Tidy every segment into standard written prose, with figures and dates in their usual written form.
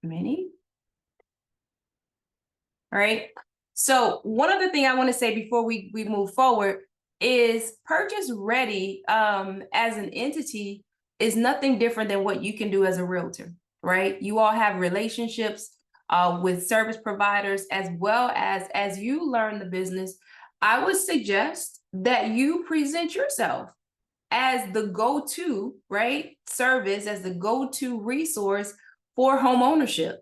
Minnie? All right. So one other thing I want to say before we move forward is purchase ready as an entity is nothing different than what you can do as a realtor, right? You all have relationships with service providers as well as you learn the business. I would suggest that you present yourself as the go-to, right, service, as the go-to resource for home ownership.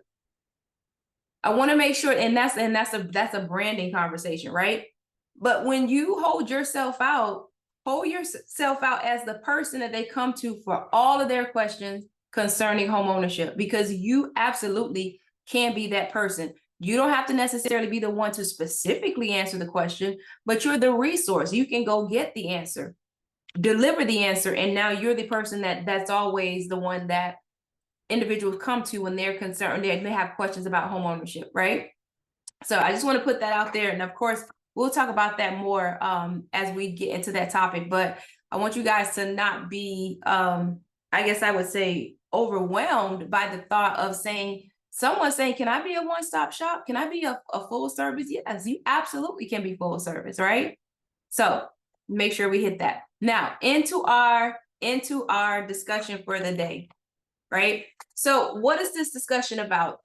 I want to make sure, and that's a branding conversation, right? But when you hold yourself out as the person that they come to for all of their questions concerning home ownership, because you absolutely can be that person. You don't have to necessarily be the one to specifically answer the question, but you're the resource. You can go get the answer, deliver the answer, and now you're the person that's always the one that individuals come to when they're concerned, they have questions about home ownership, right? So I just want to put that out there. And of course, we'll talk about that more as we get into that topic. But I want you guys to not be, I guess I would say, overwhelmed by the thought of someone saying, can I be a one-stop shop? Can I be a full service? Yes, you absolutely can be full service, right? So make sure we hit that. Now into our discussion for the day. Right? So what is this discussion about?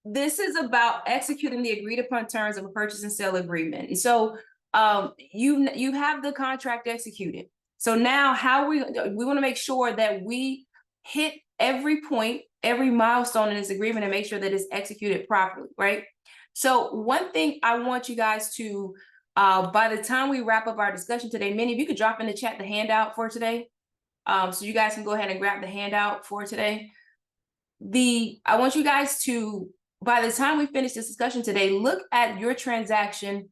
This is about executing the agreed upon terms of a purchase and sale agreement. And so you have the contract executed. So now we want to make sure that we hit every point, every milestone in this agreement and make sure that it's executed properly, right? So one thing I want you guys to, by the time we wrap up our discussion today, Minnie, if you could drop in the chat the handout for today. So you guys can go ahead and grab the handout for today. I want you guys to, by the time we finish this discussion today, look at your transaction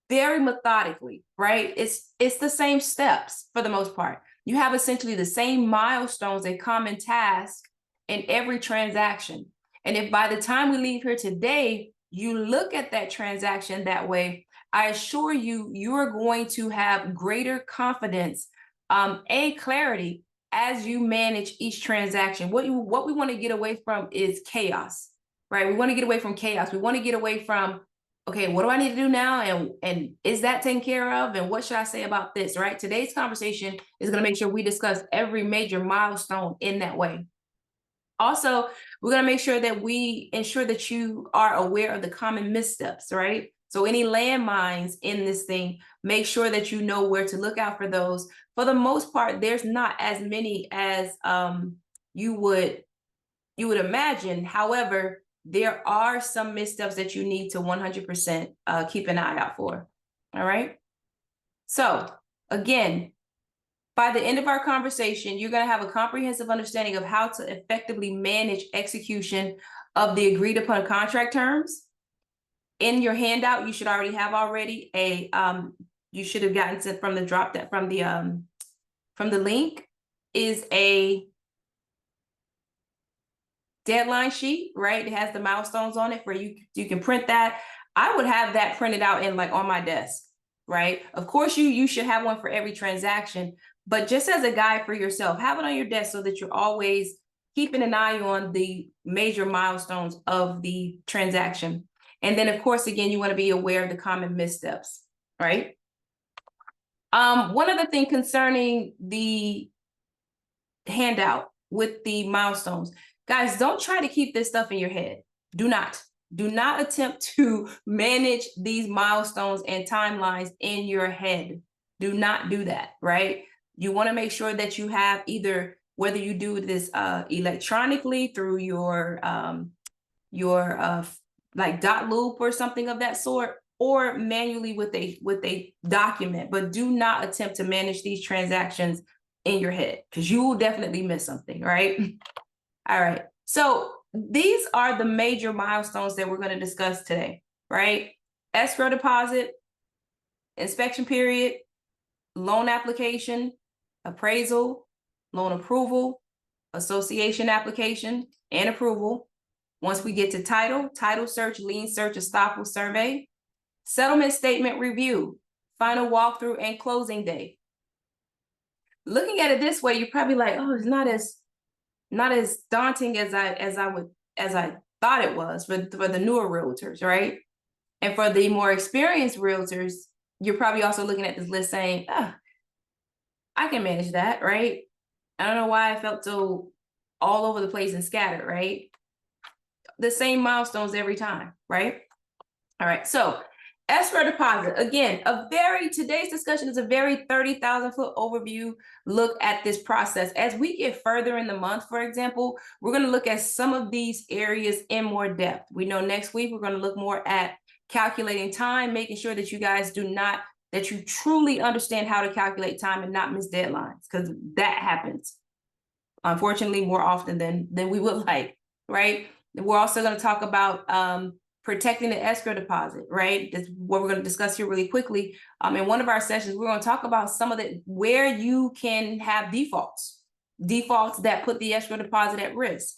very methodically, right? It's the same steps for the most part. You have essentially the same milestones and common tasks in every transaction. And if by the time we leave here today, you look at that transaction that way, I assure you, you are going to have greater confidence and clarity as you manage each transaction. What we want to get away from is chaos, right? We want to get away from chaos. We want to get away from, okay, what do I need to do now? And is that taken care of? And what should I say about this, right? Today's conversation is going to make sure we discuss every major milestone in that way. Also, we're going to make sure that we ensure that you are aware of the common missteps, right? So any landmines in this thing, make sure that you know where to look out for those. For the most part, there's not as many as you would imagine. However, there are some missteps that you need to 100% keep an eye out for. All right. So again, by the end of our conversation, you're going to have a comprehensive understanding of how to effectively manage execution of the agreed upon contract terms. In your handout, you should already have you should have gotten to from the link is a deadline sheet, right? It has the milestones on it where you can print that. I would have that printed out in on my desk, right? Of course, you should have one for every transaction, but just as a guide for yourself, have it on your desk so that you're always keeping an eye on the major milestones of the transaction. And then, of course, again, you want to be aware of the common missteps, right? One other thing concerning the handout with the milestones, guys, don't try to keep this stuff in your head. Do not attempt to manage these milestones and timelines in your head. Do not do that, right? You want to make sure that you have either, whether you do this electronically through your like dot loop or something of that sort, or manually with a document, but do not attempt to manage these transactions in your head because you will definitely miss something, right? All right. So these are the major milestones that we're going to discuss today, right? Escrow deposit, inspection period, loan application, appraisal, loan approval, association application and approval. Once we get to title search, lien search, estoppel survey, settlement statement review, final walkthrough, and closing day. Looking at it this way, you're probably like, oh, it's not as not as daunting as I thought it was for the newer realtors, right? And for the more experienced realtors, you're probably also looking at this list saying, oh, I can manage that, right? I don't know why I felt so all over the place and scattered, right? The same milestones every time, right? All right, so escrow deposit, again, today's discussion is a very 30,000-foot overview look at this process. As we get further in the month, for example, we're going to look at some of these areas in more depth. We know next week we're going to look more at calculating time, making sure that you guys that you truly understand how to calculate time and not miss deadlines, because that happens, unfortunately, more often than we would like, right? We're also going to talk about protecting the escrow deposit, right? That's what we're going to discuss here really quickly. In one of our sessions, we're going to talk about some of where you can have defaults that put the escrow deposit at risk.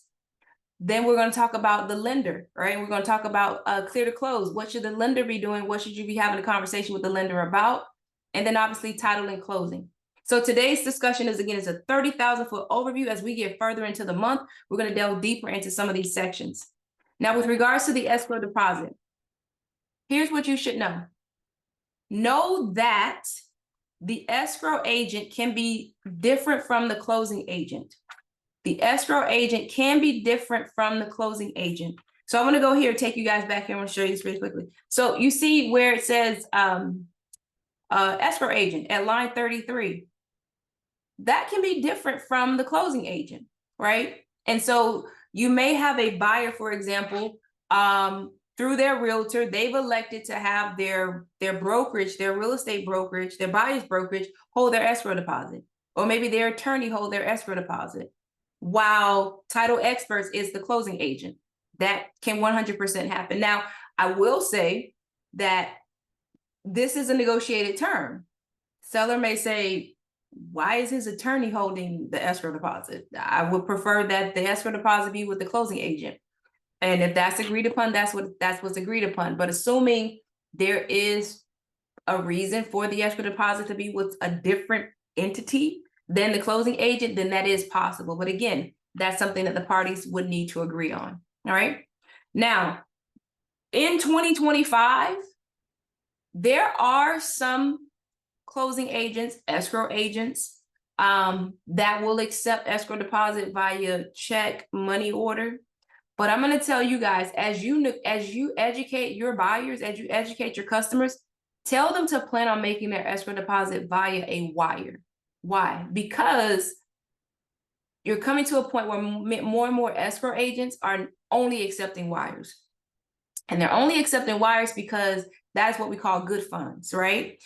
Then we're going to talk about the lender, right? We're going to talk about clear to close. What should the lender be doing? What should you be having a conversation with the lender about? And then obviously title and closing. So today's discussion is a 30,000-foot overview. As we get further into the month, we're going to delve deeper into some of these sections. Now, with regards to the escrow deposit, here's what you should know. Know that the escrow agent can be different from the closing agent. The escrow agent can be different from the closing agent. So I'm going to go here, take you guys back here. I'm going to show you this really quickly. So you see where it says escrow agent at line 33. That can be different from the closing agent, right? And so you may have a buyer, for example, through their realtor, they've elected to have their brokerage, their real estate brokerage, their buyer's brokerage hold their escrow deposit, or maybe their attorney hold their escrow deposit, while title experts is the closing agent. That can 100% happen. Now, I will say that this is a negotiated term. Seller may say, why is his attorney holding the escrow deposit? I would prefer that the escrow deposit be with the closing agent. And if that's agreed upon, that's what's agreed upon. But assuming there is a reason for the escrow deposit to be with a different entity than the closing agent, then that is possible. But again, that's something that the parties would need to agree on. All right. Now, in 2025, there are some closing agents, escrow agents, that will accept escrow deposit via check, money order. But I'm going to tell you guys, as you educate your buyers, as you educate your customers, tell them to plan on making their escrow deposit via a wire. Why? Because you're coming to a point where more and more escrow agents are only accepting wires. And they're only accepting wires because that's what we call good funds, right?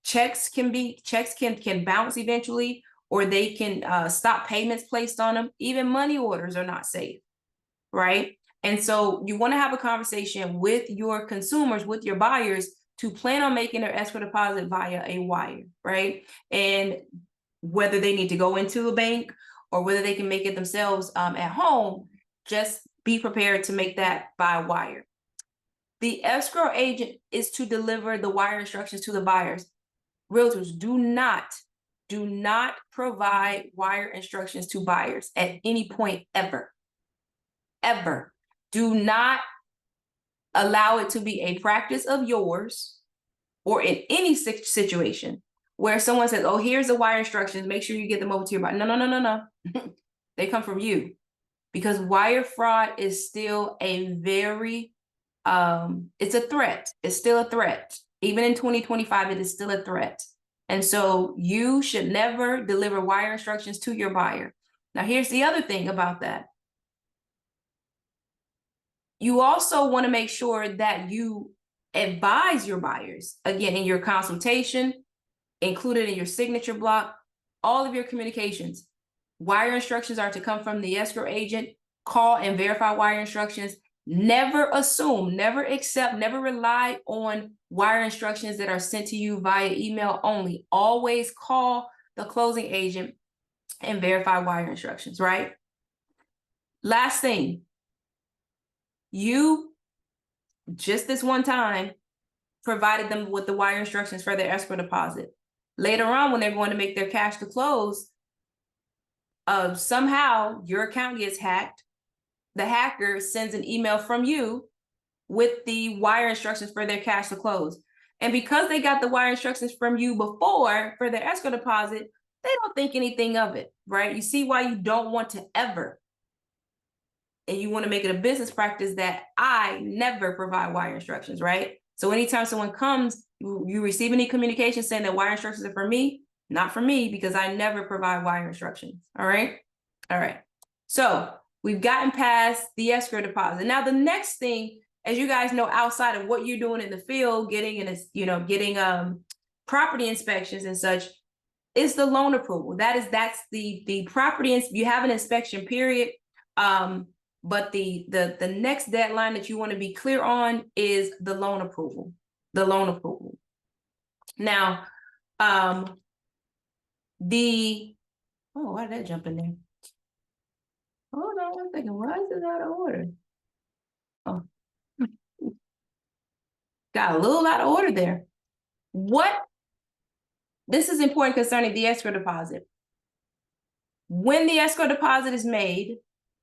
Checks can bounce eventually, or they can stop payments placed on them. Even money orders are not safe, right? And so you want to have a conversation with your consumers, with your buyers, to plan on making their escrow deposit via a wire, right? And whether they need to go into a bank or whether they can make it themselves at home, just be prepared to make that by wire. The escrow agent is to deliver the wire instructions to the buyers. Realtors, do not provide wire instructions to buyers at any point ever. Ever. Do not allow it to be a practice of yours or in any situation where someone says, oh, here's the wire instructions, make sure you get them over to your buyer. No. They come from you, because wire fraud is still a very, it's a threat. It's still a threat. Even in 2025, it is still a threat. And so you should never deliver wire instructions to your buyer. Now, here's the other thing about that. You also want to make sure that you advise your buyers, again, in your consultation, included in your signature block, all of your communications. Wire instructions are to come from the escrow agent. Call and verify wire instructions. Never assume, never accept, never rely on wire instructions that are sent to you via email only. Always call the closing agent and verify wire instructions, right? Last thing, you, just this one time, provided them with the wire instructions for their escrow deposit. Later on, when they're going to make their cash to close, somehow your account gets hacked. The hacker sends an email from you with the wire instructions for their cash to close. And because they got the wire instructions from you before for their escrow deposit, they don't think anything of it, right? You see why you don't want to ever, and you want to make it a business practice that I never provide wire instructions, right? So anytime someone comes, you receive any communication saying that wire instructions are for me, not for me, because I never provide wire instructions, all right? All right, so we've gotten past the escrow deposit. Now the next thing, as you guys know, outside of what you're doing in the field, getting property inspections and such, is the loan approval. That's the property, you have an inspection period. But the next deadline that you want to be clear on is the loan approval. The loan approval. Now, why did that jump in there? Hold on one second. Why is it out of order? Oh, got a little out of order there. This is important concerning the escrow deposit. When the escrow deposit is made,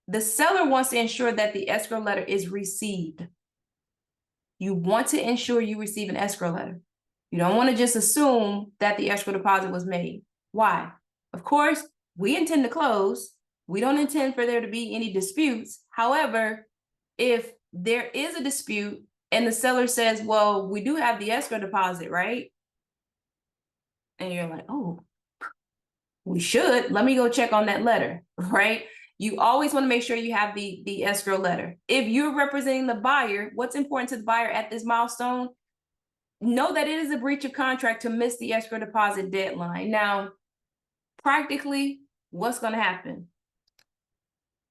the seller wants to ensure that the escrow letter is received. You want to ensure you receive an escrow letter. You don't want to just assume that the escrow deposit was made. Why? Of course, we intend to close. We don't intend for there to be any disputes. However, if there is a dispute and the seller says, well, we do have the escrow deposit, right? And you're like, oh, we should. Let me go check on that letter, right? You always want to make sure you have the escrow letter. If you're representing the buyer, what's important to the buyer at this milestone? Know that it is a breach of contract to miss the escrow deposit deadline. Now, practically, what's going to happen?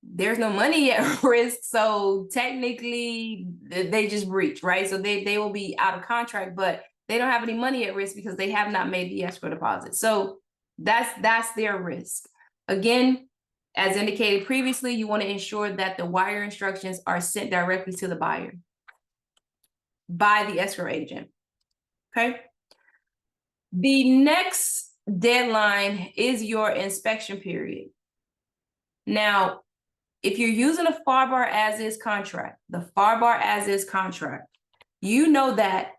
There's no money at risk, so technically they just breach, right? So they will be out of contract, but they don't have any money at risk because they have not made the escrow deposit. So that's their risk. Again, as indicated previously, you want to ensure that the wire instructions are sent directly to the buyer by the escrow agent. Okay. The next deadline is your inspection period. Now, if you're using a FAR as is contract, the FAR as is contract, you know that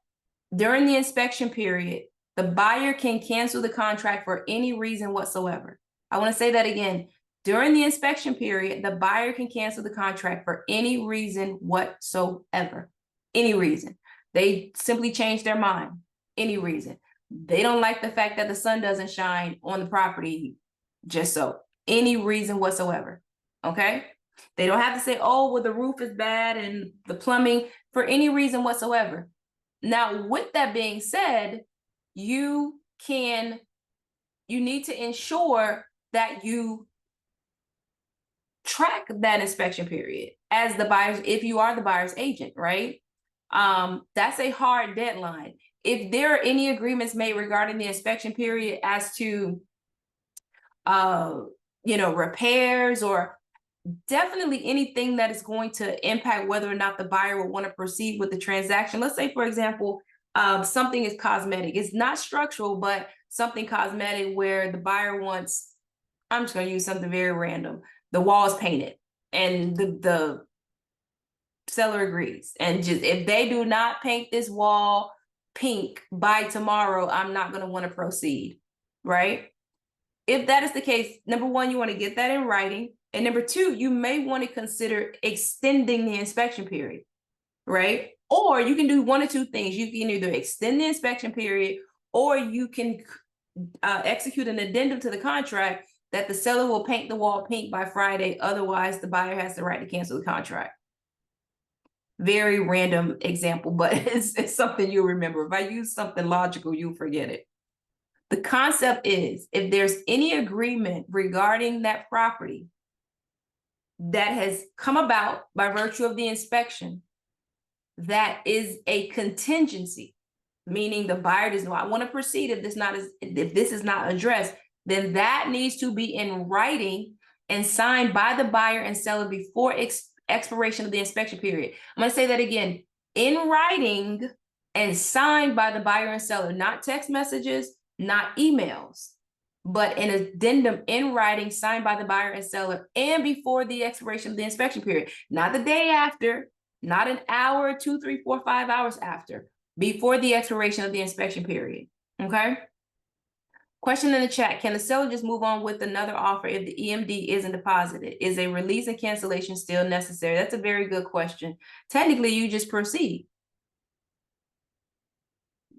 during the inspection period, the buyer can cancel the contract for any reason whatsoever. I want to say that again. During the inspection period, the buyer can cancel the contract for any reason whatsoever. Any reason. They simply change their mind. Any reason. They don't like the fact that the sun doesn't shine on the property just so. Any reason whatsoever. Okay? They don't have to say, oh, well, the roof is bad and the plumbing, for any reason whatsoever. Now, with that being said, you need to ensure that you track that inspection period as the buyer's, if you are the buyer's agent, right? That's a hard deadline. If there are any agreements made regarding the inspection period as to, repairs or definitely anything that is going to impact whether or not the buyer will want to proceed with the transaction. Let's say, for example, something is cosmetic. It's not structural, but something cosmetic where the buyer wants, I'm just going to use something very random. The wall is painted and the seller agrees. And just if they do not paint this wall pink by tomorrow, I'm not going to want to proceed, right? If that is the case, number one, you want to get that in writing. And number two, you may want to consider extending the inspection period, right? Or you can do one or two things. You can either extend the inspection period or you can execute an addendum to the contract that the seller will paint the wall pink by Friday. Otherwise, the buyer has the right to cancel the contract. Very random example, but it's something you'll remember. If I use something logical, you'll forget it. The concept is, if there's any agreement regarding that property that has come about by virtue of the inspection, that is a contingency, meaning the buyer does not want to proceed if this is not addressed, then that needs to be in writing and signed by the buyer and seller before expiration of the inspection period. I'm going to say that again, in writing and signed by the buyer and seller, not text messages, not emails. but an addendum in writing signed by the buyer and seller and before the expiration of the inspection period, not the day after, not an hour, 2, 3, 4, 5 hours after, before the expiration of the inspection period. Okay. Question in the chat: can the seller just move on with another offer if the EMD isn't deposited? Is a release and cancellation still necessary? That's a very good question. Technically, you just proceed.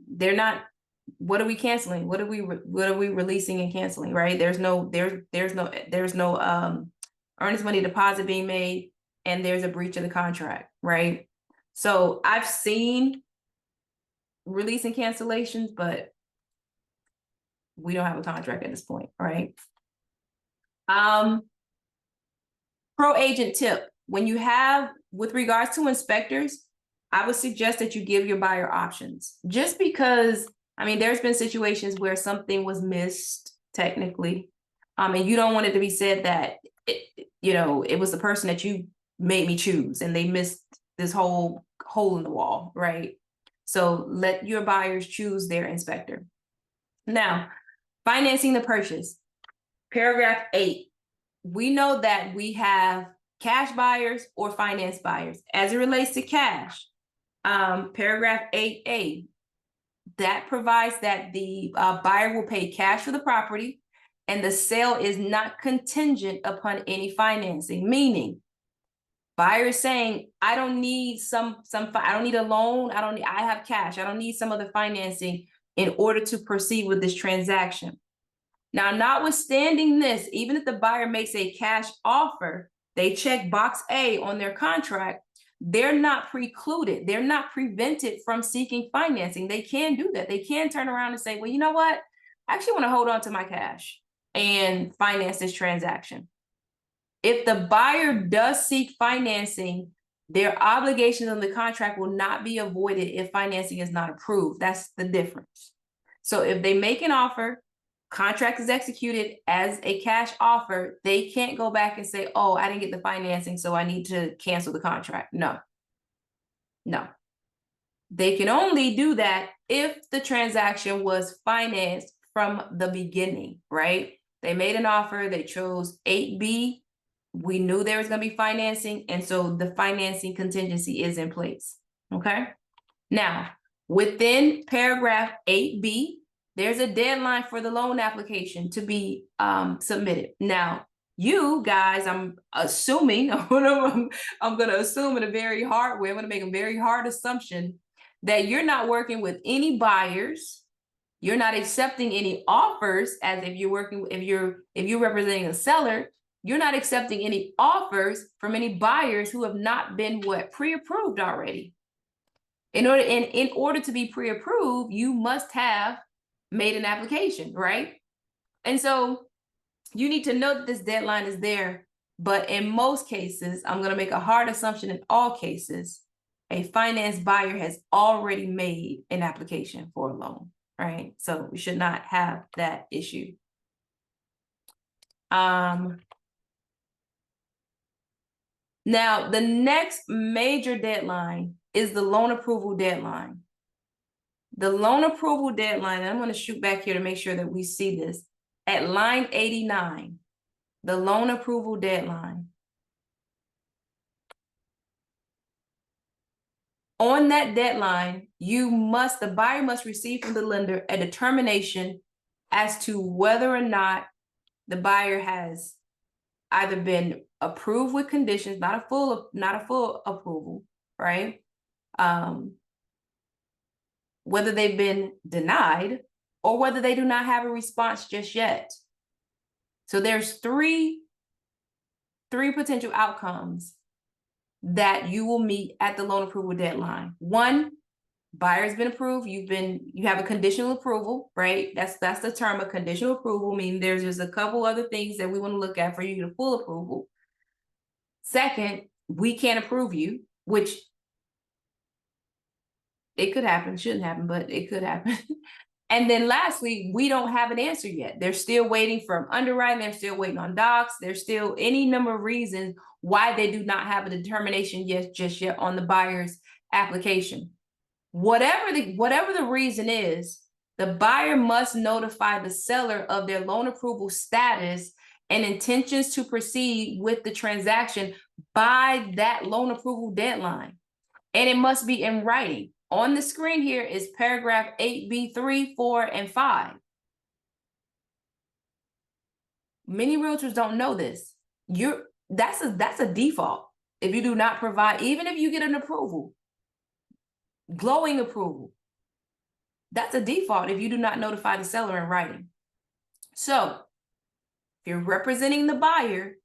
They're not. What are we canceling? What are we releasing and canceling? Right? There's no earnest money deposit being made, and there's a breach of the contract. Right? So I've seen release and cancellations, but we don't have a contract at this point, right? Pro agent tip: when you have, with regards to inspectors, I would suggest that you give your buyer options. Just because, I mean, there's been situations where something was missed technically, and you don't want it to be said that it was the person that you made me choose and they missed this whole hole in the wall, right? So let your buyers choose their inspector. Now, financing the purchase, paragraph 8. We know that we have cash buyers or finance buyers. As it relates to cash, paragraph 8A, that provides that the buyer will pay cash for the property and the sale is not contingent upon any financing, meaning buyer is saying, I don't need I don't need a loan. I have cash. I don't need some other financing in order to proceed with this transaction. Now, notwithstanding this, even if the buyer makes a cash offer, they check box A on their contract, they're not precluded. They're not prevented from seeking financing. They can do that. They can turn around and say, well, you know what? I actually want to hold on to my cash and finance this transaction. If the buyer does seek financing, their obligations on the contract will not be avoided if financing is not approved. That's the difference. So if they make an offer, contract is executed as a cash offer, they can't go back and say, oh, I didn't get the financing, so I need to cancel the contract. No. They can only do that if the transaction was financed from the beginning, right? They made an offer, they chose 8B. We knew there was going to be financing, and so the financing contingency is in place, okay? Now, within paragraph 8B, there's a deadline for the loan application to be submitted. Now, you guys, I'm assuming, I'm gonna assume in a very hard way, I'm gonna make a very hard assumption that you're not working with any buyers, you're not accepting any offers, as if you're representing a seller, you're not accepting any offers from any buyers who have not been pre-approved already. In order to be pre-approved, you must have made an application, right? And so you need to know that this deadline is there, but in most cases, I'm going to make a hard assumption in all cases, a finance buyer has already made an application for a loan, right? So we should not have that issue. Now, the next major deadline is the loan approval deadline. The loan approval deadline, and I'm going to shoot back here to make sure that we see this. At line 89, the loan approval deadline. On that deadline, the buyer must receive from the lender a determination as to whether or not the buyer has either been approved with conditions, not a full approval, right? Whether they've been denied or whether they do not have a response just yet. So there's three potential outcomes that you will meet at the loan approval deadline. One, buyer's been approved, you have a conditional approval, right? That's the term, a conditional approval, meaning there's just a couple other things that we want to look at for you to get a full approval. Second, we can't approve you, which it could happen, shouldn't happen, but it could happen. And then lastly, we don't have an answer yet. They're still waiting for underwriting. They're still waiting on docs. There's still any number of reasons why they do not have a determination just yet on the buyer's application. Whatever the reason is, the buyer must notify the seller of their loan approval status and intentions to proceed with the transaction by that loan approval deadline. And it must be in writing. On the screen here is paragraph 8B3, 4, and 5. Many realtors don't know this. That's a default. If you do not provide, even if you get an approval, glowing approval, that's a default if you do not notify the seller in writing. So if you're representing the buyer,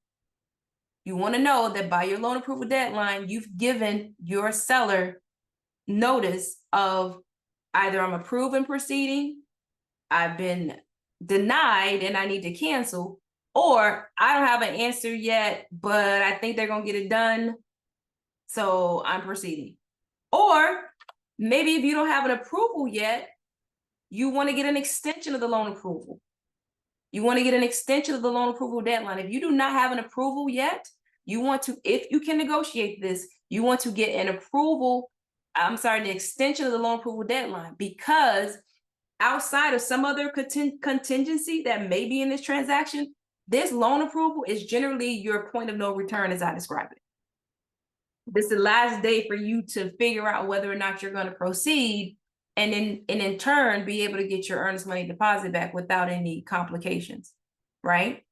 you want to know that by your loan approval deadline, you've given your seller notice of either I'm approved and proceeding, I've been denied and I need to cancel, or I don't have an answer yet, but I think they're going to get it done, so I'm proceeding. Or maybe if you don't have an approval yet, you want to get an extension of the loan approval. You want to get an extension of the loan approval deadline. If you do not have an approval yet, you want to, if you can negotiate this, you want to get an approval, an extension of the loan approval deadline, because outside of some other contingency that may be in this transaction, this loan approval is generally your point of no return, as I describe it. This is the last day for you to figure out whether or not you're going to proceed, and in turn be able to get your earnest money deposit back without any complications, right?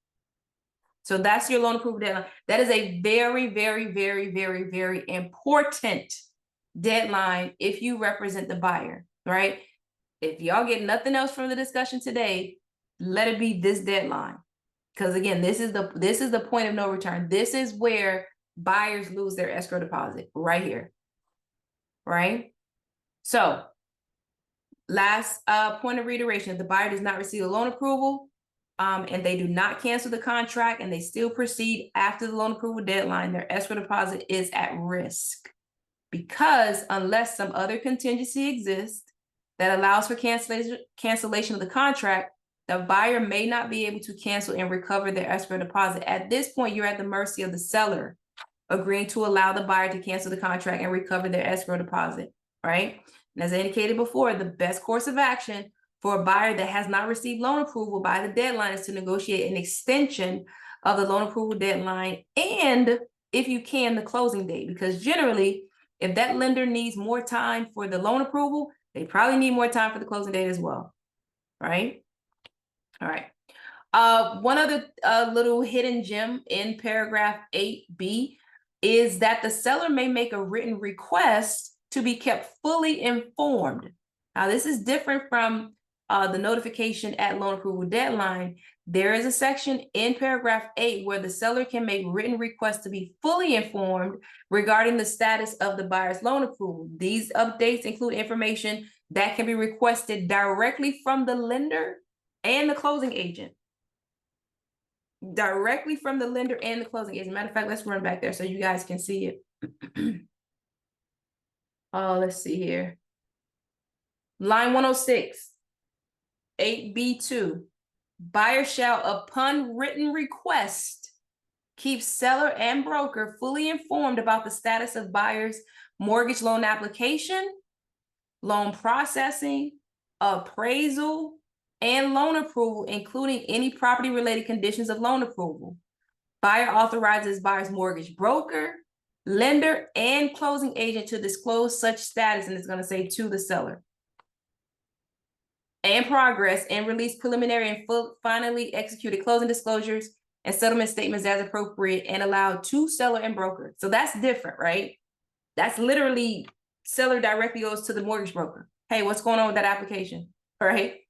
So that's your loan approval deadline. That is a very, very, very, very, very important deadline if you represent the buyer, right? If y'all get nothing else from the discussion today, let it be this deadline. Because again, this is the point of no return. This is where buyers lose their escrow deposit, right here, right? So last point of reiteration: if the buyer does not receive a loan approval, and they do not cancel the contract and they still proceed after the loan approval deadline, their escrow deposit is at risk, because unless some other contingency exists that allows for cancellation of the contract, the buyer may not be able to cancel and recover their escrow deposit. At this point, you're at the mercy of the seller agreeing to allow the buyer to cancel the contract and recover their escrow deposit, right? And as I indicated before, the best course of action for a buyer that has not received loan approval by the deadline is to negotiate an extension of the loan approval deadline, and if you can, the closing date, because generally, if that lender needs more time for the loan approval, they probably need more time for the closing date as well, right? All right. One other little hidden gem in paragraph 8B is that the seller may make a written request to be kept fully informed. Now, this is different from the notification at loan approval deadline. There is a section in paragraph 8 where the seller can make written requests to be fully informed regarding the status of the buyer's loan approval. These updates include information that can be requested directly from the lender and the closing agent. Directly from the lender and the closing agent. Matter of fact, let's run back there so you guys can see it. Oh, let's see here. Line 106, 8B2. Buyer shall, upon written request, keep seller and broker fully informed about the status of buyer's mortgage loan application, loan processing, appraisal, and loan approval, including any property-related conditions of loan approval. Buyer authorizes buyer's mortgage broker, lender, and closing agent to disclose such status, and it's going to say to the seller, and progress, and release preliminary and finally executed closing disclosures and settlement statements as appropriate and allowed to seller and broker. So that's different, right? That's literally seller directly goes to the mortgage broker. Hey, what's going on with that application, right?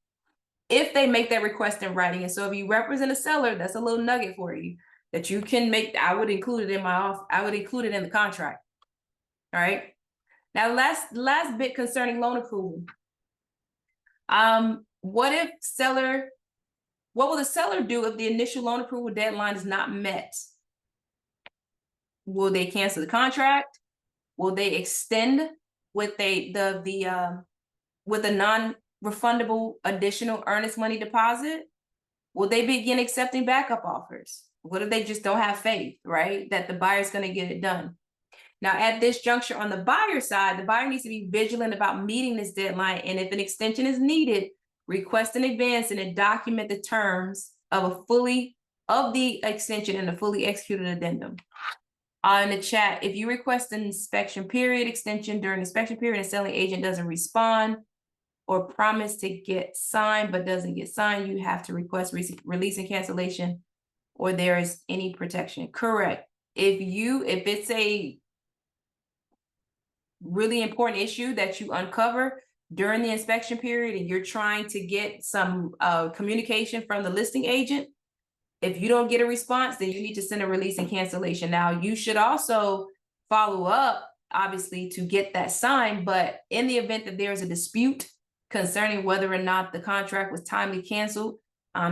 If they make that request in writing. And so if you represent a seller, that's a little nugget for you that you can make. I would include it in my offer. I would include it in the contract. All right. Now, last bit concerning loan approval. What will the seller do if the initial loan approval deadline is not met? Will they cancel the contract? Will they extend with the non-refundable additional earnest money deposit? Will they begin accepting backup offers? What if they just don't have faith, right, that the buyer's going to get it done? Now, at this juncture on the buyer side, the buyer needs to be vigilant about meeting this deadline, and if an extension is needed, request in advance and then document the terms of the extension and a fully executed addendum. In the chat, if you request an inspection period extension during the inspection period and selling agent doesn't respond or promise to get signed but doesn't get signed, you have to request release and cancellation or there is any protection. Correct. If it's a really important issue that you uncover during the inspection period and you're trying to get some communication from the listing agent, if you don't get a response, then you need to send a release and cancellation. Now, you should also follow up, obviously, to get that signed, but in the event that there's a dispute concerning whether or not the contract was timely canceled,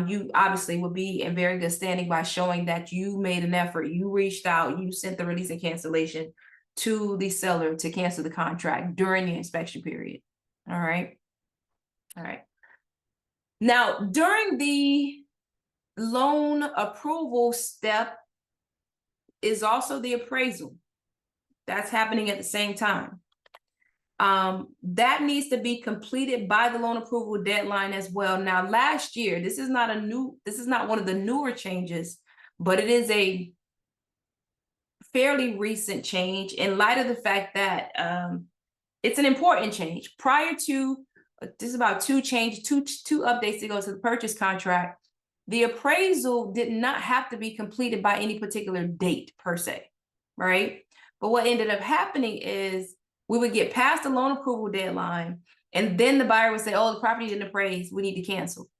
you obviously will be in very good standing by showing that you made an effort, you reached out, you sent the release and cancellation to the seller to cancel the contract during the inspection period. All right. All right. Now, during the loan approval step is also the appraisal. That's happening at the same time. That needs to be completed by the loan approval deadline as well. Now, last year, this is not one of the newer changes, but it is a fairly recent change in light of the fact that it's an important change. Prior to this is about two updates to go to the purchase contract. The appraisal did not have to be completed by any particular date per se, right? But what ended up happening is we would get past the loan approval deadline, and then the buyer would say, oh, the property didn't appraise, we need to cancel,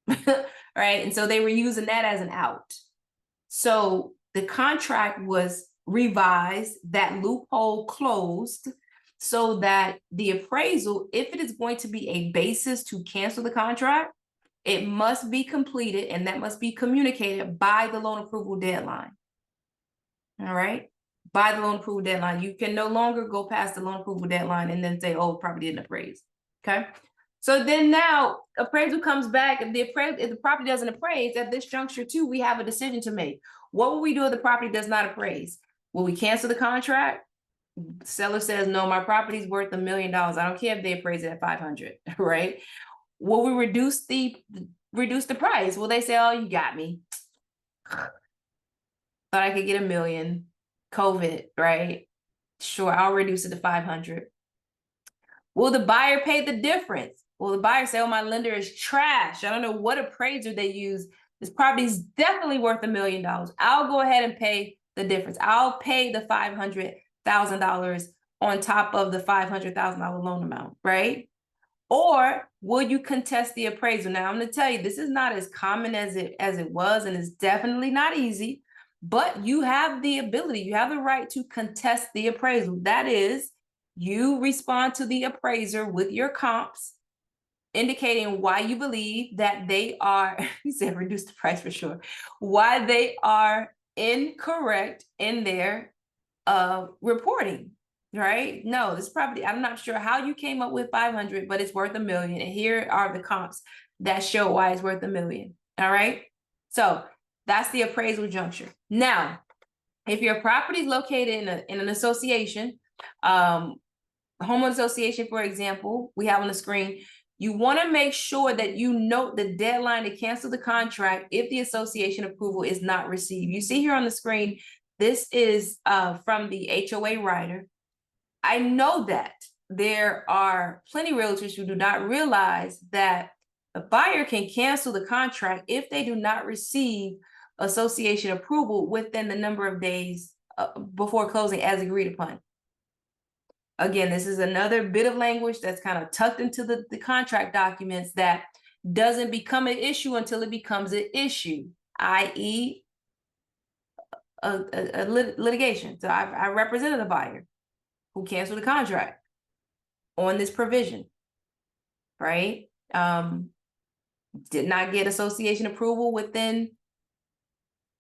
right? And so they were using that as an out. So the contract was revised, that loophole closed, so that the appraisal, if it is going to be a basis to cancel the contract, it must be completed and that must be communicated by the loan approval deadline. All right, by the loan approval deadline. You can no longer go past the loan approval deadline and then say, oh, property didn't appraise. Okay, so then now appraisal comes back. If the property doesn't appraise at this juncture too, we have a decision to make. What will we do if the property does not appraise? Will we cancel the contract? The seller says, no, my property's worth $1 million. I don't care if they appraise it at 500, right? Will we reduce the price? Will they say, oh, you got me? Thought I could get $1 million. COVID, right? Sure, I'll reduce it to 500. Will the buyer pay the difference? Will the buyer say, oh, my lender is trash? I don't know what appraiser they use. This property is definitely worth $1 million. I'll go ahead and pay the difference. I'll pay the $500,000 on top of the $500,000 loan amount, right? Or will you contest the appraisal? Now, I'm going to tell you, this is not as common as it was, and it's definitely not easy, but you have the ability, you have the right to contest the appraisal. That is, you respond to the appraiser with your comps, indicating why you believe that they are, he said reduce the price for sure, why they are incorrect in their reporting. Right? No, this property, I'm not sure how you came up with 500, but it's worth $1 million. And here are the comps that show why it's worth $1 million. All right. So that's the appraisal juncture. Now, if your property is located in an association, homeowner association, for example, we have on the screen, you want to make sure that you note the deadline to cancel the contract if the association approval is not received. You see here on the screen, this is from the HOA rider. I know that there are plenty of realtors who do not realize that the buyer can cancel the contract if they do not receive association approval within the number of days before closing as agreed upon. Again, this is another bit of language that's kind of tucked into the contract documents that doesn't become an issue until it becomes an issue, i.e. a litigation. So I represented a buyer who canceled the contract on this provision, right? Did not get association approval within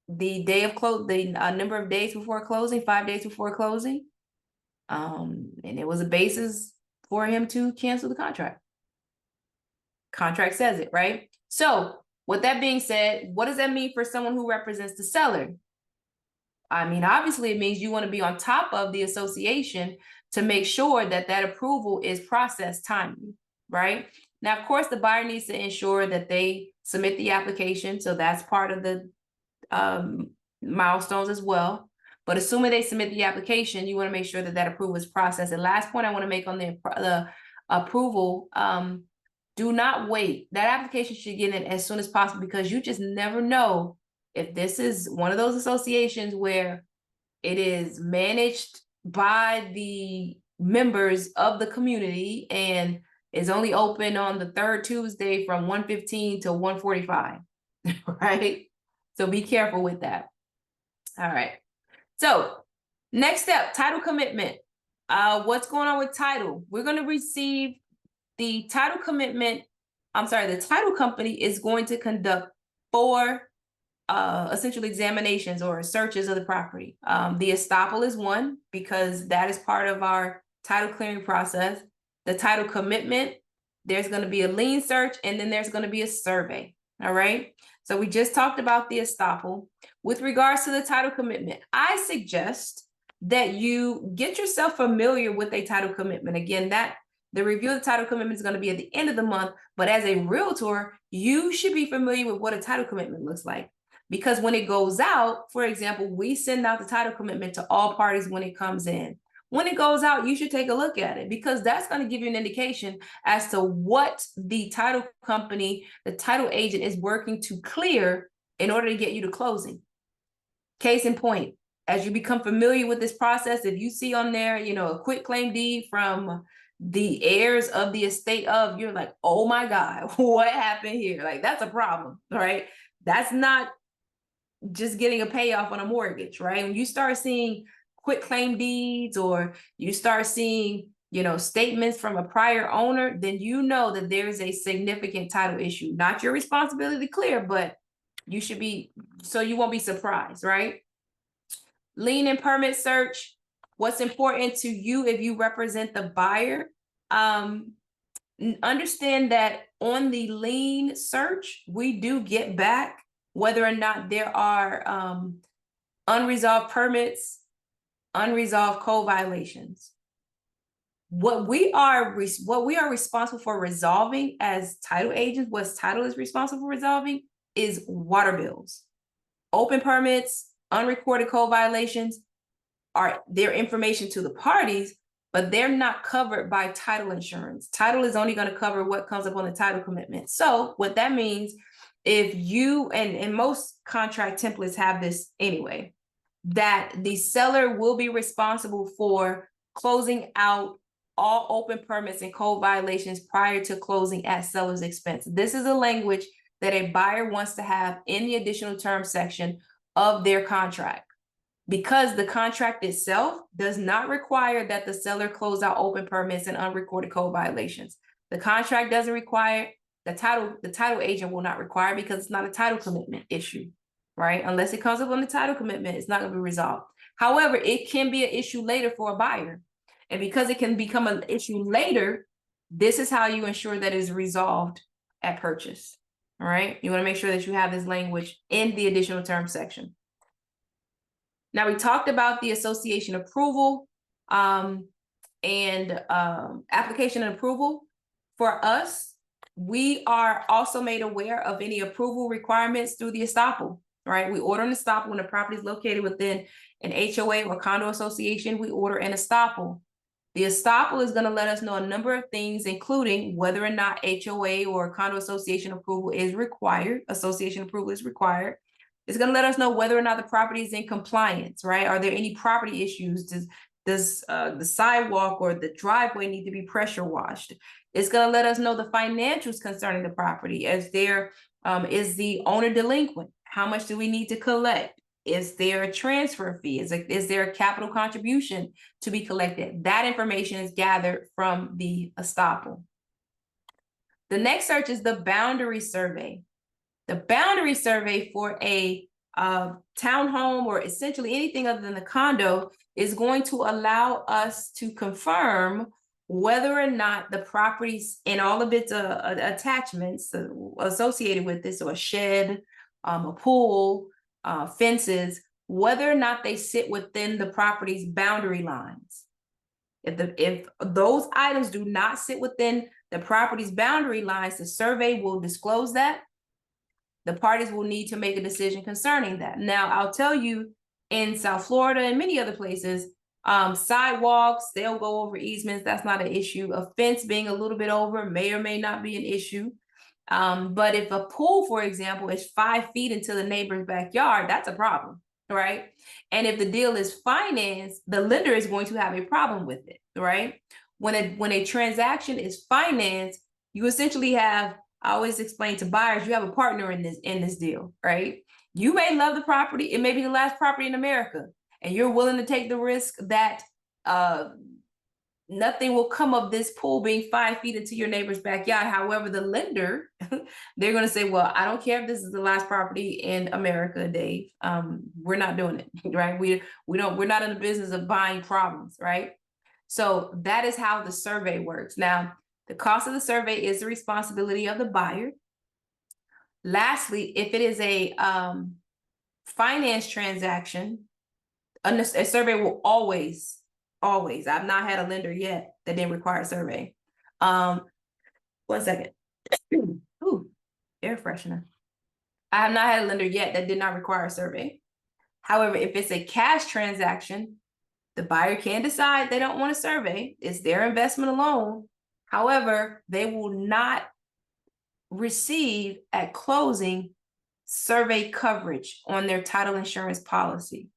the day of the number of days before closing, 5 days before closing. And it was a basis for him to cancel the contract. Contract says it, right? So with that being said, what does that mean for someone who represents the seller? I mean, obviously it means you want to be on top of the association to make sure that that approval is processed timely, right? Now, of course, the buyer needs to ensure that they submit the application. So that's part of the milestones as well. But assuming they submit the application, you want to make sure that that approval is processed. And last point I want to make on the approval, do not wait. That application should get in as soon as possible, because you just never know if this is one of those associations where it is managed by the members of the community and is only open on the third Tuesday from 1:15 to 1:45, right? So be careful with that. All right. So next step, title commitment. What's going on with title? We're going to receive the title commitment. I'm sorry, the title company is going to conduct 4 essential examinations or searches of the property. The estoppel is one, because that is part of our title clearing process. The title commitment, there's going to be a lien search, and then there's going to be a survey. All right. So we just talked about the estoppel. With regards to the title commitment, I suggest that you get yourself familiar with a title commitment. Again, that the review of the title commitment is going to be at the end of the month, but as a realtor, you should be familiar with what a title commitment looks like. Because when it goes out, for example, we send out the title commitment to all parties when it comes in. When it goes out, you should take a look at it, because that's going to give you an indication as to what the title company, the title agent is working to clear in order to get you to closing. Case in point, as you become familiar with this process, if you see on there, a quit claim deed from the heirs of the estate of, you're like, oh my God, what happened here? Like, that's a problem, right? That's not just getting a payoff on a mortgage, right? When you start seeing quit claim deeds, or you start seeing, statements from a prior owner, then you know that there's a significant title issue. Not your responsibility to clear, but you should be, so you won't be surprised, right? Lien and permit search. What's important to you if you represent the buyer? Understand that on the lien search, we do get back whether or not there are unresolved permits, unresolved code violations. What we are responsible for resolving as title agents, what title is responsible for resolving, is water bills. Open permits, unrecorded code violations are their information to the parties, but they're not covered by title insurance. Title is only going to cover what comes up on the title commitment. So what that means, if you, and most contract templates have this anyway, that the seller will be responsible for closing out all open permits and code violations prior to closing at seller's expense. This is a language that a buyer wants to have in the additional terms section of their contract, because the contract itself does not require that the seller close out open permits and unrecorded code violations. The contract doesn't require, the title agent will not require, because it's not a title commitment issue, right? Unless it comes up on the title commitment, it's not going to be resolved. However, it can be an issue later for a buyer. And because it can become an issue later, this is how you ensure that it is resolved at purchase. All right. You want to make sure that you have this language in the additional terms section. Now, we talked about the association approval and application and approval. For us, we are also made aware of any approval requirements through the estoppel, right? We order an estoppel when the property is located within an HOA or condo association. We order an estoppel. The estoppel is going to let us know a number of things, including whether or not HOA or condo association approval is required. Association approval is required. It's going to let us know whether or not the property is in compliance, right? Are there any property issues? Does the sidewalk or the driveway need to be pressure washed? It's going to let us know the financials concerning the property. Is the owner delinquent? How much do we need to collect? Is there a transfer fee? Is there a capital contribution to be collected? That information is gathered from the estoppel. The next search is the boundary survey. The boundary survey for a townhome, or essentially anything other than the condo, is going to allow us to confirm whether or not the properties and all of its attachments associated with this, or a shed, a pool, fences, whether or not they sit within the property's boundary lines. If those items do not sit within the property's boundary lines, the survey will disclose that. The parties will need to make a decision concerning that. Now, I'll tell you, in South Florida and many other places, sidewalks, they'll go over easements. That's not an issue. A fence being a little bit over may or may not be an issue. But if a pool, for example, is 5 feet into the neighbor's backyard, that's a problem, right? And if the deal is financed, the lender is going to have a problem with it, right? When a transaction is financed, you essentially have, I always explain to buyers, you have a partner in this deal, right? You may love the property, it may be the last property in America, and you're willing to take the risk that nothing will come of this pool being 5 feet into your neighbor's backyard. However, the lender, they're going to say, well, I don't care if this is the last property in America, Dave. We're not doing it, right? We're not in the business of buying problems, right? So that is how the survey works. Now, the cost of the survey is the responsibility of the buyer. Lastly, if it is a finance transaction, a survey will always, I've not had a lender yet that didn't require a survey. 1 second. Ooh, air freshener. I have not had a lender yet that did not require a survey. However, if it's a cash transaction, the buyer can decide they don't want a survey. It's their investment alone. However, they will not receive at closing survey coverage on their title insurance policy.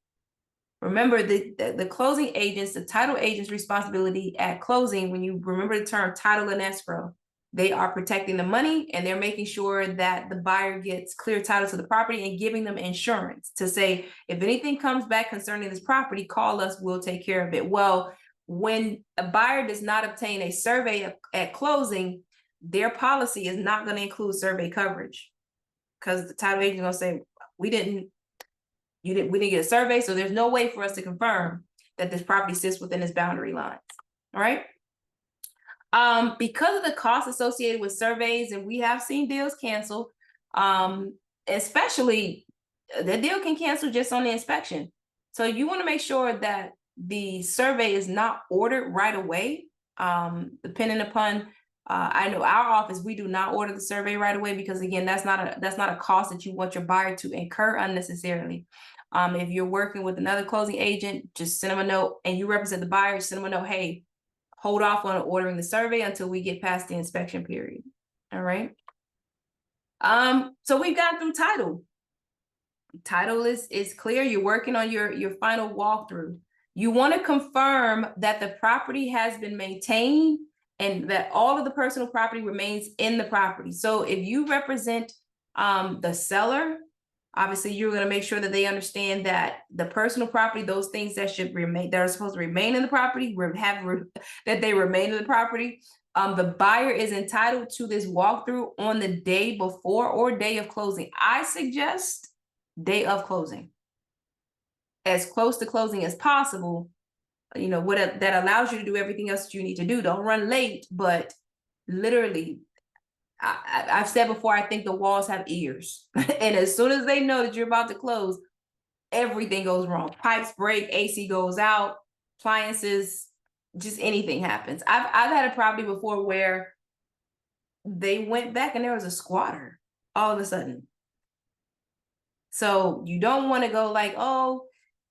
Remember, the closing agents, the title agent's responsibility at closing, when you remember the term title and escrow, they are protecting the money and they're making sure that the buyer gets clear title to the property and giving them insurance to say, if anything comes back concerning this property, call us, we'll take care of it. Well, when a buyer does not obtain a survey at closing, their policy is not going to include survey coverage, because the title agent is going to say, we didn't get a survey, so there's no way for us to confirm that this property sits within its boundary lines. All right. Because of the costs associated with surveys, and we have seen deals cancel, especially the deal can cancel just on the inspection. So you want to make sure that the survey is not ordered right away. Depending upon, I know our office, we do not order the survey right away, because again, that's not a cost that you want your buyer to incur unnecessarily. If you're working with another closing agent, just send them a note, and you represent the buyer, send them a note, hey, hold off on ordering the survey until we get past the inspection period. All right. So we've gone through title. Title is clear. You're working on your final walkthrough. You want to confirm that the property has been maintained and that all of the personal property remains in the property. So if you represent the seller, obviously you're going to make sure that they understand that the personal property, those things that should remain, that are supposed to remain in the property, that they remain in the property. The buyer is entitled to this walkthrough on the day before or day of closing. I suggest day of closing, as close to closing as possible. You know, that allows you to do everything else that you need to do. Don't run late, but literally, I've said before, I think the walls have ears. And as soon as they know that you're about to close, everything goes wrong. Pipes break, AC goes out, appliances, just anything happens. I've had a property before where they went back and there was a squatter all of a sudden. So you don't want to go like, oh,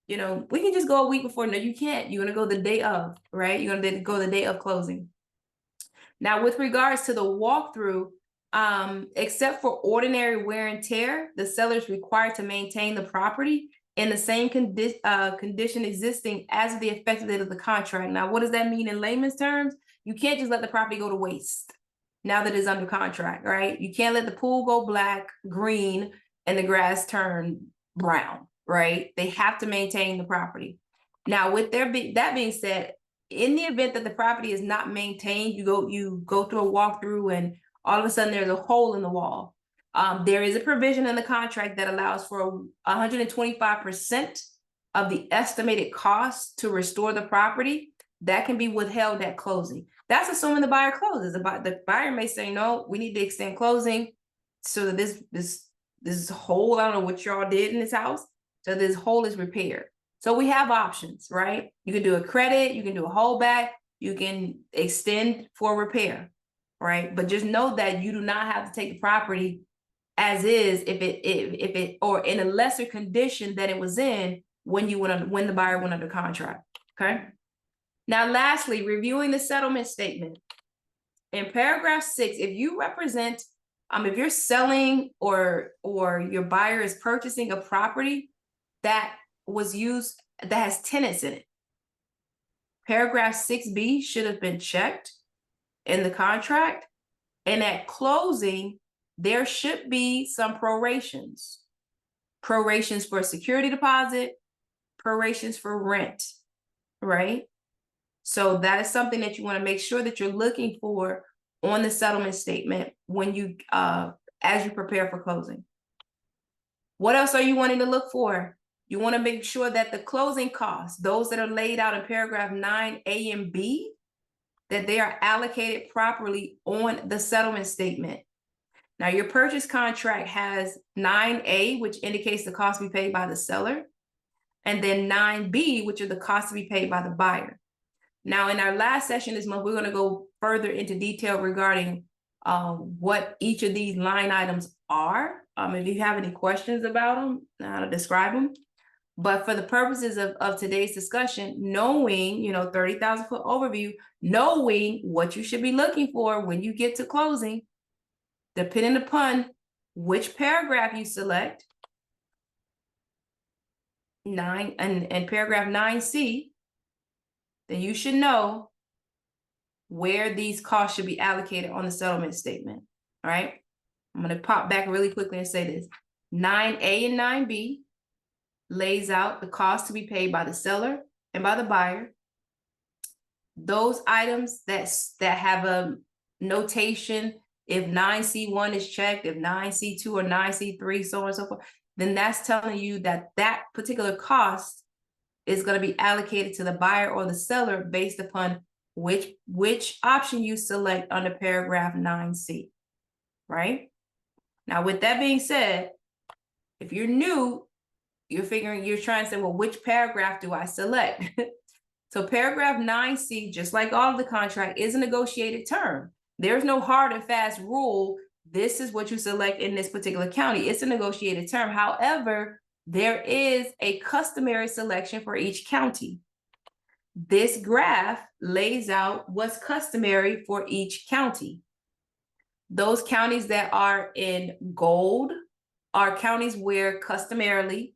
you know, we can just go a week before. No, you can't. You're going to go the day of, right? You're going to go the day of closing. Now, with regards to the walkthrough, except for ordinary wear and tear, the seller is required to maintain the property in the same condition existing as the effective date of the contract. Now, what does that mean in layman's terms? You can't just let the property go to waste now that it's under contract, right? You can't let the pool go black, green, and the grass turn brown, right? They have to maintain the property. Now, with that being said, in the event that the property is not maintained, you go through a walkthrough and all of a sudden there's a hole in the wall. There is a provision in the contract that allows for 125% of the estimated cost to restore the property. That can be withheld at closing. That's assuming the buyer closes. The buyer may say, no, we need to extend closing so that this hole, I don't know what y'all did in this house, so this hole is repaired. So we have options, right? You can do a credit, you can do a holdback, you can extend for repair, right? But just know that you do not have to take the property as is if it or in a lesser condition that it was in when the buyer went under contract. Okay. Now, lastly, reviewing the settlement statement. In paragraph 6, if you represent, if you're selling or your buyer is purchasing a property that was used, that has tenants in it, paragraph 6B should have been checked in the contract. And at closing, there should be some prorations. Prorations for security deposit, prorations for rent, right? So that is something that you want to make sure that you're looking for on the settlement statement when you, as you prepare for closing. What else are you wanting to look for? You want to make sure that the closing costs, those that are laid out in paragraph 9A and B, that they are allocated properly on the settlement statement. Now, your purchase contract has 9A, which indicates the cost to be paid by the seller, and then 9B, which are the costs to be paid by the buyer. Now, in our last session this month, we're going to go further into detail regarding what each of these line items are. If you have any questions about them, how to describe them. But for the purposes of today's discussion, knowing, 30,000 foot overview, knowing what you should be looking for when you get to closing, depending upon which paragraph you select, and paragraph 9C, then you should know where these costs should be allocated on the settlement statement. All right. I'm going to pop back really quickly and say this. 9A and 9B lays out the cost to be paid by the seller and by the buyer. Those items that have a notation, if 9C1 is checked, if 9C2 or 9C3, so on and so forth, then that's telling you that that particular cost is going to be allocated to the buyer or the seller based upon which option you select under paragraph 9C, right? Now, with that being said, if you're new, you're trying to say, well, which paragraph do I select? So paragraph 9C, just like all of the contract, is a negotiated term. There's no hard and fast rule. This is what you select in this particular county. It's a negotiated term. However, there is a customary selection for each county. This graph lays out what's customary for each county. Those counties that are in gold are counties where customarily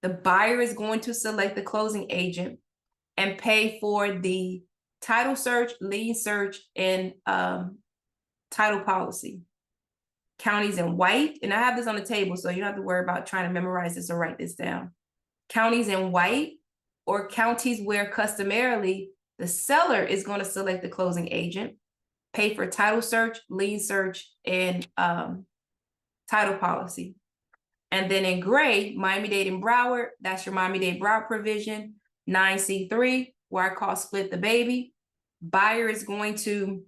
the buyer is going to select the closing agent and pay for the title search, lien search, and title policy. Counties in white, and I have this on the table, so you don't have to worry about trying to memorize this or write this down. Counties in white, or counties where customarily the seller is going to select the closing agent, pay for title search, lien search, and title policy. And then in gray, Miami-Dade and Broward, that's your Miami-Dade Broward provision. 9C3, where I call split the baby. Buyer is going to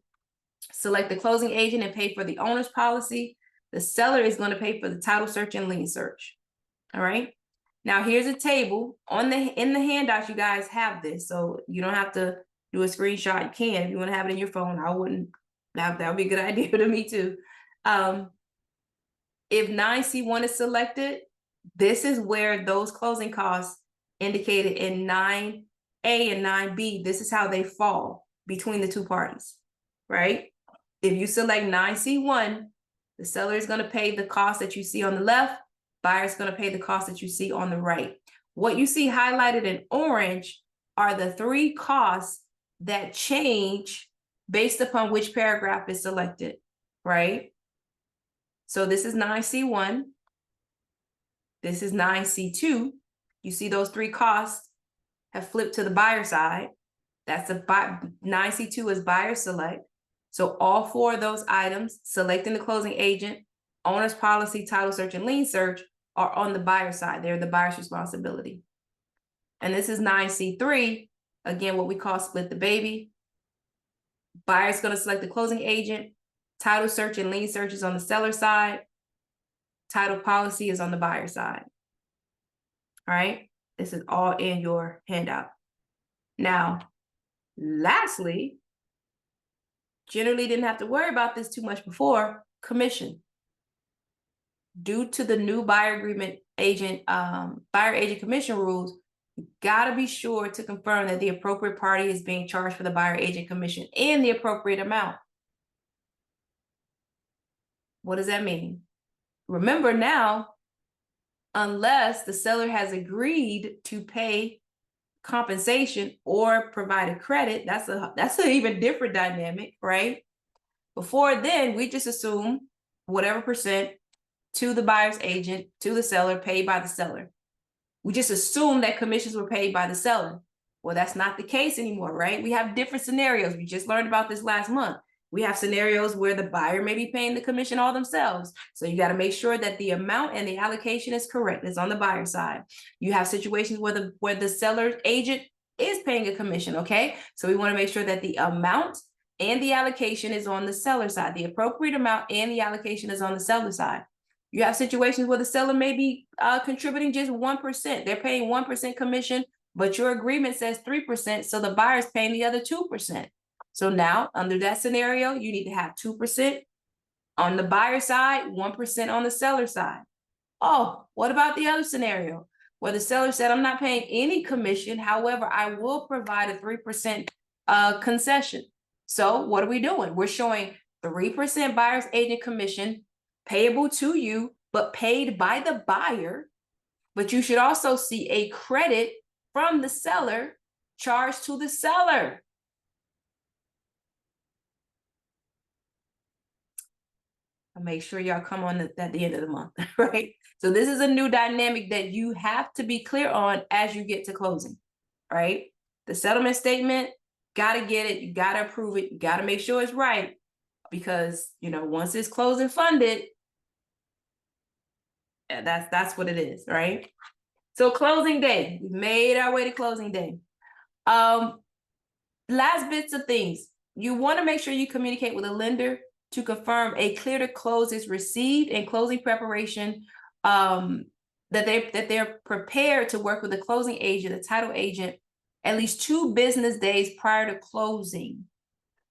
select the closing agent and pay for the owner's policy. The seller is going to pay for the title search and lien search. All right. Now here's a table in the handout. You guys have this, so you don't have to do a screenshot. You can if you want to have it in your phone. I wouldn't. That would be a good idea to me too. If 9C1 is selected, this is where those closing costs indicated in 9A and 9B, this is how they fall between the two parties, right? If you select 9C1, the seller is going to pay the cost that you see on the left, buyer is going to pay the cost that you see on the right. What you see highlighted in orange are the three costs that change based upon which paragraph is selected, right? So this is 9C1. This is 9C2. You see those three costs have flipped to the buyer side. That's 9C2 is buyer select. So all four of those items, selecting the closing agent, owner's policy, title search, and lien search, are on the buyer side. They're the buyer's responsibility. And this is 9C3, again, what we call split the baby. Buyer's going to select the closing agent, title search and lien search is on the seller side, title policy is on the buyer side. All right. This is all in your handout. Now, lastly, generally didn't have to worry about this too much before, commission. Due to the new buyer agent commission rules, you gotta be sure to confirm that the appropriate party is being charged for the buyer agent commission in the appropriate amount. What does that mean? Remember now, unless the seller has agreed to pay compensation or provide a credit, that's an even different dynamic, right? Before then, we just assume whatever percent to the buyer's agent, to the seller, paid by the seller. We just assume that commissions were paid by the seller. Well, that's not the case anymore, right? We have different scenarios. We just learned about this last month. We have scenarios where the buyer may be paying the commission all themselves. So you got to make sure that the amount and the allocation is correct. It's on the buyer side. You have situations where the seller's agent is paying a commission, okay? So we want to make sure that the amount and the allocation is on the seller side. The appropriate amount and the allocation is on the seller side. You have situations where the seller may be contributing just 1%. They're paying 1% commission, but your agreement says 3%, so the buyer's paying the other 2%. So now, under that scenario, you need to have 2% on the buyer side, 1% on the seller side. Oh, what about the other scenario where the seller said, I'm not paying any commission, however, I will provide a 3% concession. So what are we doing? We're showing 3% buyer's agent commission payable to you, but paid by the buyer. But you should also see a credit from the seller charged to the seller. I'll make sure y'all come on at the end of the month, right? So this is a new dynamic that you have to be clear on as you get to closing, right? The settlement statement, gotta get it, you gotta approve it, you gotta make sure it's right, because once it's closed and funded, that's what it is, right? So closing day, we've made our way to closing day. Last bits of things. You want to make sure you communicate with a lender to confirm a clear to close is received and closing preparation, that they're prepared to work with the closing agent, the title agent, at least 2 business days prior to closing.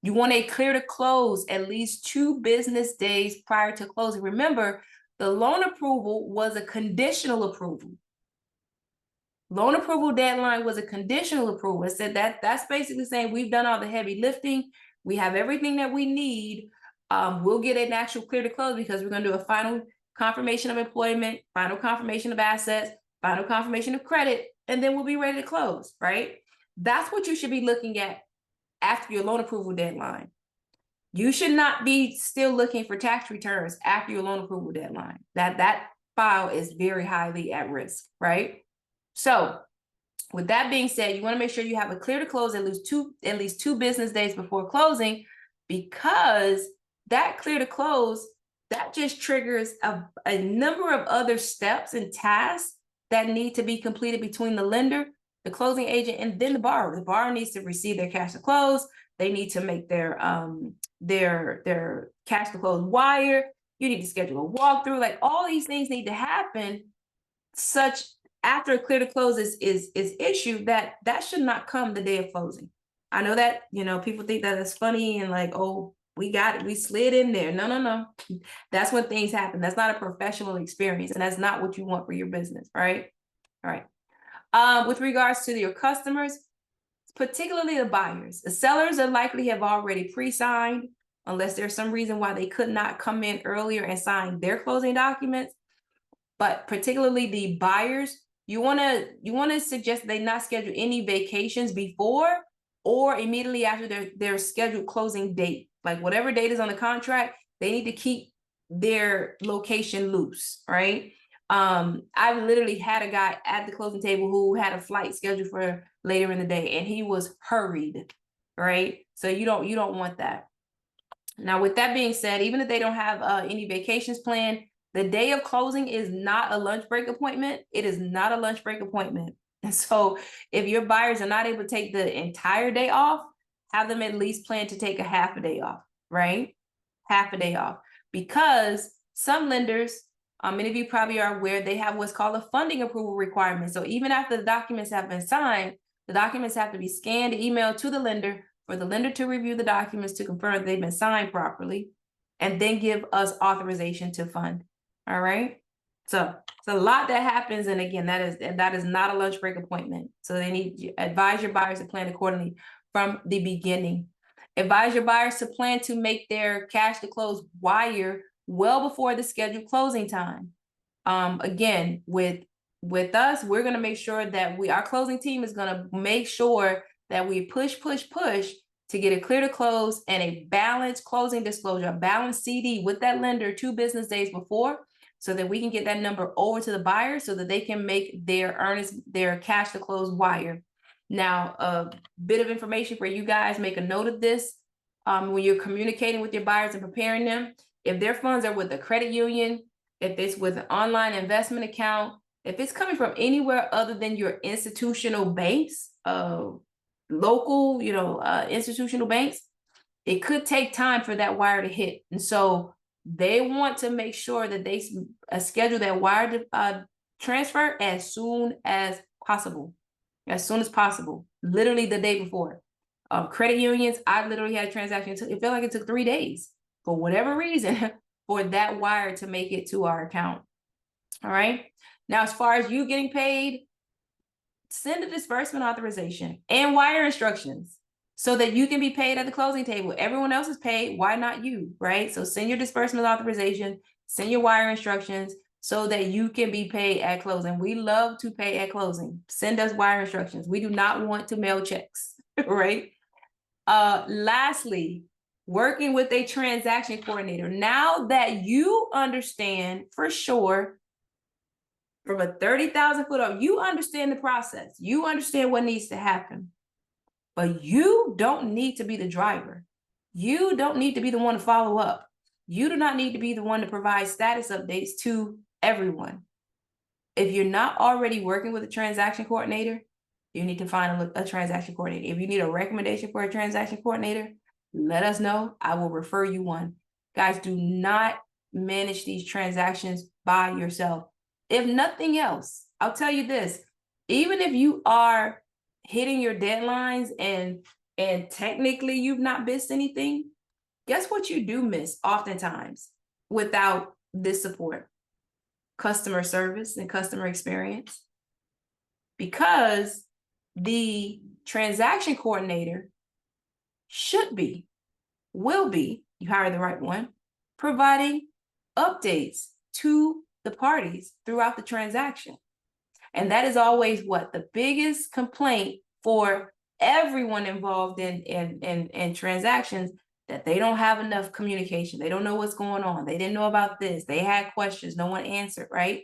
You want a clear to close at least 2 business days prior to closing. Remember, the loan approval was a conditional approval. Loan approval deadline was a conditional approval. It said that's basically saying we've done all the heavy lifting. We have everything that we need. We'll get an actual clear to close because we're going to do a final confirmation of employment, final confirmation of assets, final confirmation of credit, and then we'll be ready to close, right? That's what you should be looking at after your loan approval deadline. You should not be still looking for tax returns after your loan approval deadline. That file is very highly at risk, right? So with that being said, you want to make sure you have a clear to close at least two business days before closing, because that clear to close, that just triggers a number of other steps and tasks that need to be completed between the lender, the closing agent, and then the borrower. The borrower needs to receive their cash to close. They need to make their cash to close wire. You need to schedule a walkthrough. Like, all these things need to happen such after a clear to close is issued, that should not come the day of closing. I know that, people think that it's funny and like, oh, we got it, we slid in there. No. That's when things happen. That's not a professional experience, and that's not what you want for your business, right? All right. With regards to your customers, particularly the buyers, the sellers are likely have already pre-signed, unless there's some reason why they could not come in earlier and sign their closing documents. But particularly the buyers, you want to suggest they not schedule any vacations before or immediately after their scheduled closing date. Like, whatever date is on the contract, they need to keep their location loose, right? I've literally had a guy at the closing table who had a flight scheduled for later in the day, and he was hurried, right? So you don't want that. Now, with that being said, even if they don't have any vacations planned, the day of closing is not a lunch break appointment. It is not a lunch break appointment. And so if your buyers are not able to take the entire day off, have them at least plan to take a half a day off, right? Half a day off. Because some lenders, Many of you probably are aware they have what's called a funding approval requirement. So even after the documents have been signed, the documents have to be scanned, emailed to the lender for the lender to review the documents to confirm that they've been signed properly, and then give us authorization to fund. All right. So it's a lot that happens. And again, that is not a lunch break appointment. So they need to advise your buyers to plan accordingly from the beginning. Advise your buyers to plan to make their cash to close wire well before the scheduled closing time. Again, with us, we're going to make sure that our closing team is going to make sure that we push to get it clear to close and a balanced closing disclosure, a balanced CD with that lender 2 business days before, so that we can get that number over to the buyer so that they can make their cash to close wire. Now, a bit of information for you guys, make a note of this when you're communicating with your buyers and preparing them. If their funds are with a credit union, if it's with an online investment account, if it's coming from anywhere other than your institutional banks, local, institutional banks, it could take time for that wire to hit. And so they want to make sure that they schedule that wire transfer as soon as possible. As soon as possible, literally the day before. Credit unions, I literally had a transaction. It felt like it took 3 days for whatever reason for that wire to make it to our account. All right. Now, as far as you getting paid, send a disbursement authorization and wire instructions so that you can be paid at the closing table. Everyone else is paid. Why not you? Right. So send your disbursement authorization, send your wire instructions so that you can be paid at closing. We love to pay at closing. Send us wire instructions. We do not want to mail checks. Right. Lastly, working with a transaction coordinator. Now that you understand for sure from a 30,000 foot up, you understand the process. You understand what needs to happen, but you don't need to be the driver. You don't need to be the one to follow up. You do not need to be the one to provide status updates to everyone. If you're not already working with a transaction coordinator, you need to find a transaction coordinator. If you need a recommendation for a transaction coordinator, let us know. I will refer you one. Guys, do not manage these transactions by yourself. If nothing else, I'll tell you this, even if you are hitting your deadlines and technically you've not missed anything, guess what you do miss oftentimes without this support? Customer service and customer experience. Because the transaction coordinator will be, you hire the right one, providing updates to the parties throughout the transaction. And that is always what the biggest complaint for everyone involved in transactions, that they don't have enough communication. They don't know what's going on. They didn't know about this. They had questions, no one answered, right?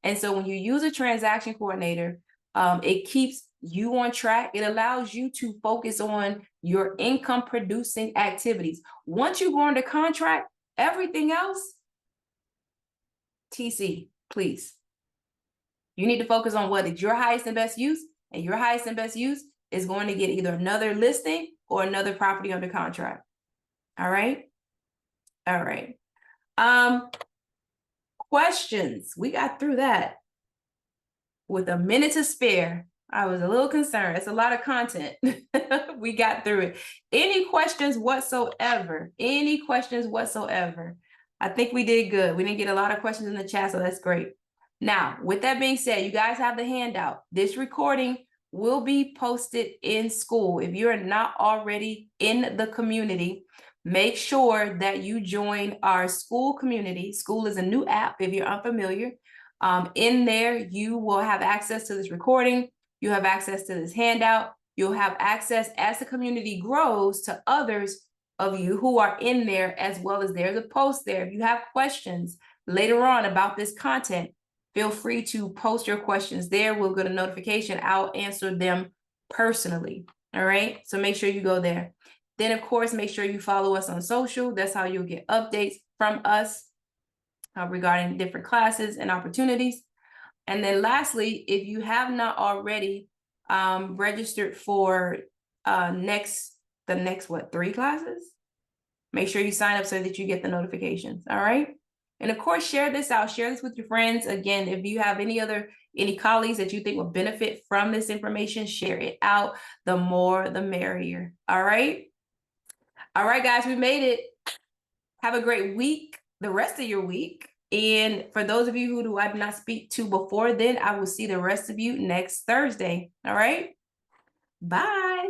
And so when you use a transaction coordinator, it keeps you on track. It allows you to focus on your income producing activities. Once you go under contract, everything else, TC, please. You need to focus on what is your highest and best use, and your highest and best use is going to get either another listing or another property under contract. All right. All right. Questions. We got through that with a minute to spare. I was a little concerned. It's a lot of content. We got through it. Any questions whatsoever? Any questions whatsoever? I think we did good. We didn't get a lot of questions in the chat, so that's great. Now, with that being said, you guys have the handout. This recording will be posted in school. If you're not already in the community, make sure that you join our school community. School is a new app if you're unfamiliar. In there, you will have access to this recording. You have access to this handout. You'll have access as the community grows to others of you who are in there, as well as there's a post there. If you have questions later on about this content, feel free to post your questions there. We'll get a notification. I'll answer them personally. All right. So make sure you go there. Then, of course, make sure you follow us on social. That's how you'll get updates from us regarding different classes and opportunities. And then lastly, if you have not already registered for the next 3 classes, make sure you sign up so that you get the notifications. All right. And of course, share this out. Share this with your friends. Again, if you have any colleagues that you think will benefit from this information, share it out. The more, the merrier. All right. All right, guys, we made it. Have a great week, the rest of your week. And for those of you who I did not speak to before then, I will see the rest of you next Thursday. All right. Bye.